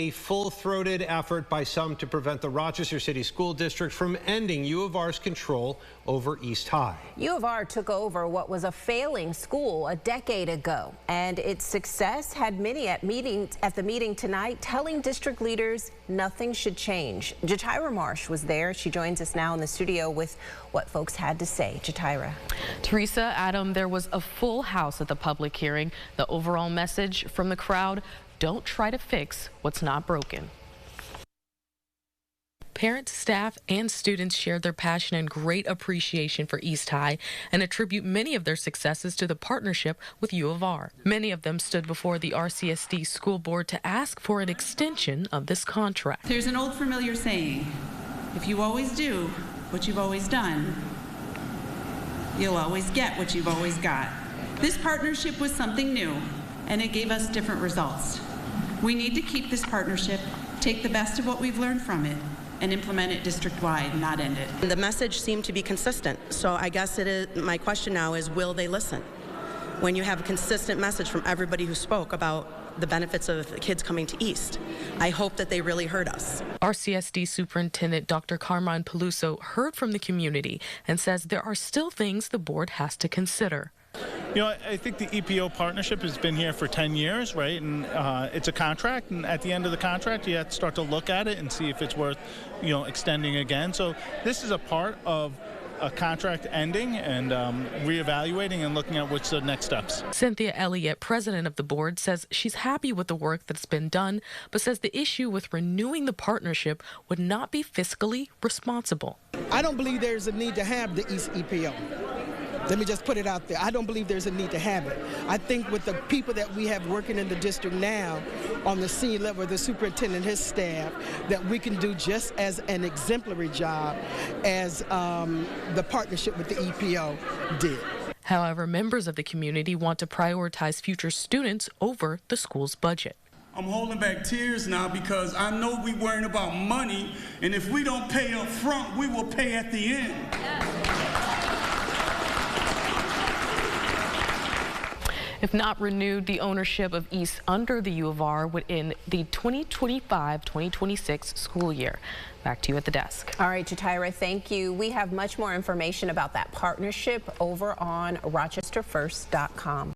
A full-throated effort by some to prevent the Rochester City School District from ending U of R's control over East High. U of R took over what was a failing school a decade ago, and its success had many at the meeting tonight telling district leaders nothing should change. Jatira Marsh was there. She joins us now in the studio with what folks had to say. Jatira. Teresa, Adam, there was a full house at the public hearing. The overall message from the crowd: don't try to fix what's not broken. Parents, staff, and students shared their passion and great appreciation for East High and attribute many of their successes to the partnership with U of R. Many of them stood before the RCSD school board to ask for an extension of this contract. There's an old familiar saying, if you always do what you've always done, you'll always get what you've always got. This partnership was something new, and it gave us different results. We need to keep this partnership, take the best of what we've learned from it, and implement it district-wide, not end it. The message seemed to be consistent, so I guess my question now is, will they listen? When you have a consistent message from everybody who spoke about the benefits of the kids coming to East, I hope that they really heard us. RCSD Superintendent Dr. Carmine Peluso heard from the community and says there are still things the board has to consider. You know, I think the EPO partnership has been here for 10 years, right? And it's a contract, and at the end of the contract, you have to start to look at it and see if it's worth, extending again. So this is a part of a contract ending and reevaluating and looking at what's the next steps. Cynthia Elliott, president of the board, says she's happy with the work that's been done, but says the issue with renewing the partnership would not be fiscally responsible. I don't believe there's a need to have the East EPO. Let me just put it out there. I don't believe there's a need to have it. I think with the people that we have working in the district now on the senior level, the superintendent and his staff, that we can do just as an exemplary job as the partnership with the EPO did. However, members of the community want to prioritize future students over the school's budget. I'm holding back tears now because I know we're worrying about money, and if we don't pay up front, we will pay at the end. If not renewed, the ownership of East under the U of R would end the 2025-2026 school year. Back to you at the desk. All right, Jatira, thank you. We have much more information about that partnership over on rochesterfirst.com.